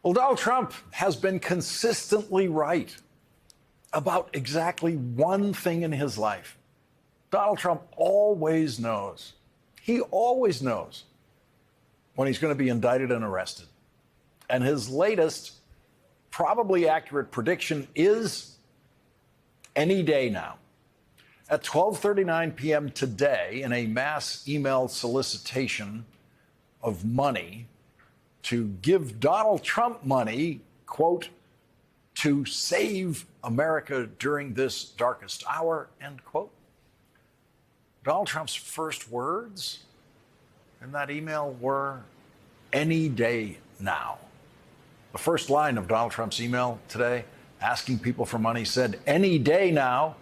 Well, Donald Trump has been consistently right about exactly one thing in his life. Donald Trump always knows. He always knows when he's going to be indicted and arrested. And his latest, probably accurate prediction is any day now. At 12:39 p.m. today, in a mass email solicitation of money to give Donald Trump money, quote, to save America during this darkest hour, end quote. Donald Trump's first words in that email were, any day now. The first line of Donald Trump's email today, asking people for money, said, any day now,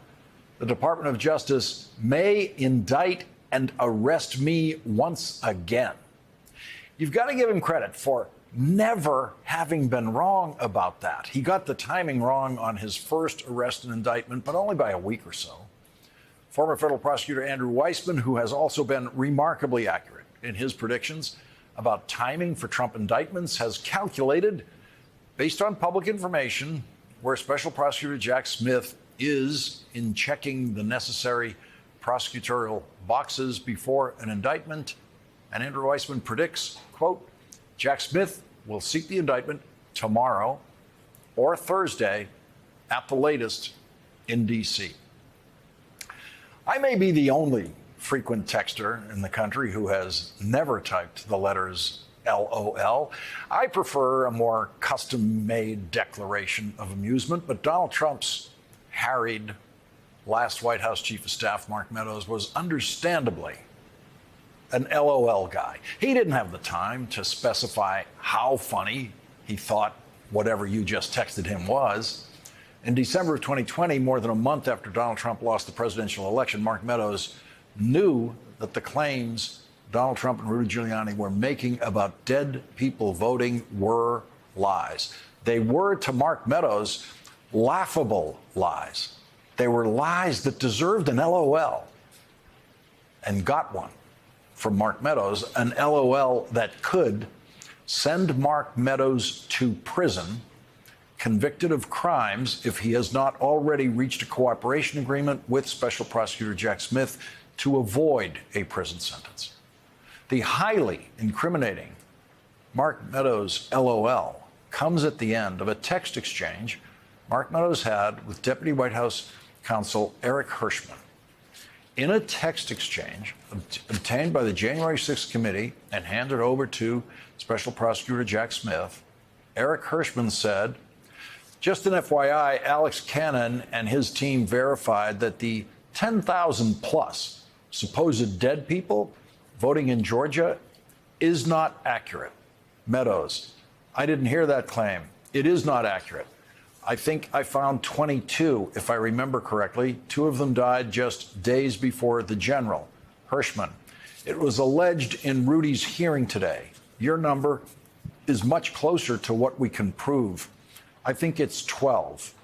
the Department of Justice may indict and arrest me once again. You've got to give him credit for never having been wrong about that. He got the timing wrong on his first arrest and indictment, but only by a week or so. Former federal prosecutor Andrew Weissmann, who has also been remarkably accurate in his predictions about timing for Trump indictments, has calculated, based on public information, where Special Prosecutor Jack Smith is in checking the necessary prosecutorial boxes before an indictment. And Andrew Weissmann predicts, quote, Jack Smith will seek the indictment tomorrow or Thursday at the latest in D.C. I may be the only frequent texter in the country who has never typed the letters LOL. I prefer a more custom-made declaration of amusement, but Donald Trump's harried last White House Chief of Staff, Mark Meadows, was understandably an LOL guy. He didn't have the time to specify how funny he thought whatever you just texted him was. In December of 2020, more than a month after Donald Trump lost the presidential election, Mark Meadows knew that the claims Donald Trump and Rudy Giuliani were making about dead people voting were lies. They were, to Mark Meadows, laughable lies. They were lies that deserved an LOL, and got one from Mark Meadows, an LOL that could send Mark Meadows to prison, convicted of crimes, if he has not already reached a cooperation agreement with Special Prosecutor Jack Smith to avoid a prison sentence. The highly incriminating Mark Meadows LOL comes at the end of a text exchange Mark Meadows had with Deputy White House Counsel Eric Herschmann. In a text exchange obtained by the January 6th committee and handed over to Special Prosecutor Jack Smith, Eric Herschmann said, just an FYI, Alex Cannon and his team verified that the 10,000 plus supposed dead people voting in Georgia is not accurate. Meadows, I didn't hear that claim. It is not accurate. I think I found 22, if I remember correctly. 2 of them died just days before the general. Herschmann, it was alleged in Rudy's hearing today. Your number is much closer to what we can prove. I think it's 12.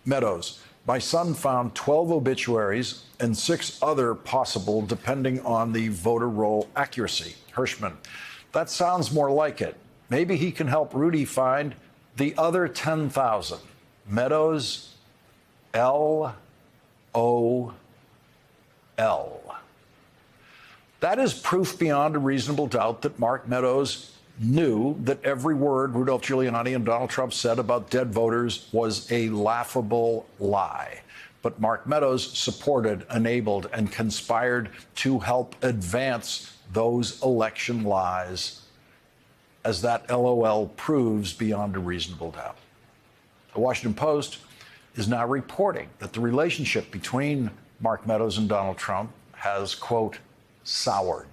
Meadows, my son found 12 obituaries and 6 other possible, depending on the voter roll accuracy. Herschmann, that sounds more like it. Maybe he can help Rudy find the other 10,000. Meadows, LOL. That is proof beyond a reasonable doubt that Mark Meadows knew that every word Rudolph Giuliani and Donald Trump said about dead voters was a laughable lie. But Mark Meadows supported, enabled, and conspired to help advance those election lies, as that LOL proves beyond a reasonable doubt. The Washington Post is now reporting that the relationship between Mark Meadows and Donald Trump has, quote, soured.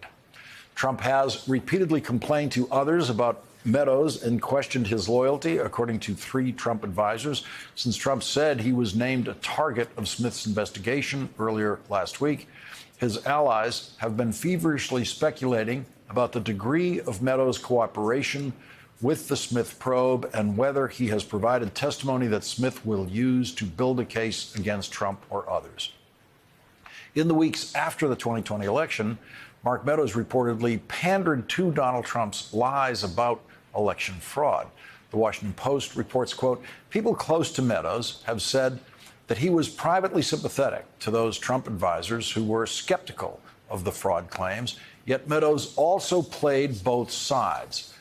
Trump has repeatedly complained to others about Meadows and questioned his loyalty, according to 3 Trump advisors, since Trump said he was named a target of Smith's investigation earlier last week. His allies have been feverishly speculating about the degree of Meadows' cooperation with the Smith probe and whether he has provided testimony that Smith will use to build a case against Trump or others. In the weeks after the 2020 election, Mark Meadows reportedly pandered to Donald Trump's lies about election fraud. The Washington Post reports, quote, people close to Meadows have said that he was privately sympathetic to those Trump advisors who were skeptical of the fraud claims, yet Meadows also played both sides,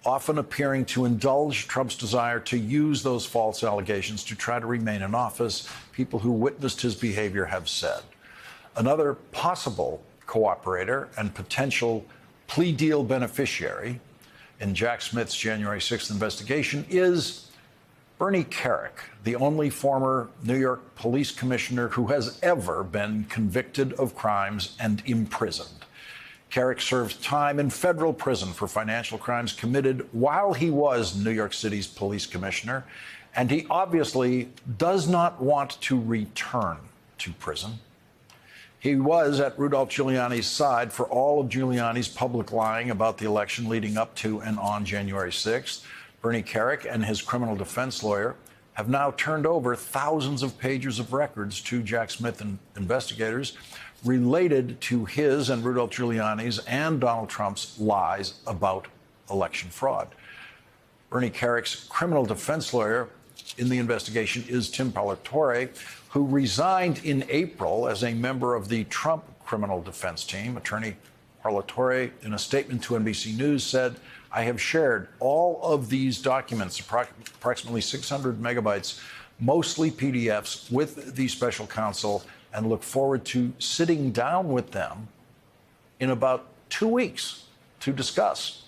often appearing to indulge Trump's desire to use those false allegations to try to remain in office, people who witnessed his behavior have said. Another possible cooperator and potential plea deal beneficiary in Jack Smith's January 6th investigation is Bernie Kerik, the only former New York police commissioner who has ever been convicted of crimes and imprisoned. Kerik served time in federal prison for financial crimes committed while he was New York City's police commissioner, and he obviously does not want to return to prison. He was at Rudolph Giuliani's side for all of Giuliani's public lying about the election leading up to and on January 6th. Bernie Kerik and his criminal defense lawyer have now turned over thousands of pages of records to Jack Smith investigators related to his and Rudolph Giuliani's and Donald Trump's lies about election fraud. Bernie Kerik's criminal defense lawyer in the investigation is Tim Parlatore, who resigned in April as a member of the Trump criminal defense team. Attorney Parlatore, in a statement to NBC News, said, I have shared all of these documents, approximately 600 megabytes, mostly PDFs, with the special counsel and look forward to sitting down with them in about 2 weeks to discuss.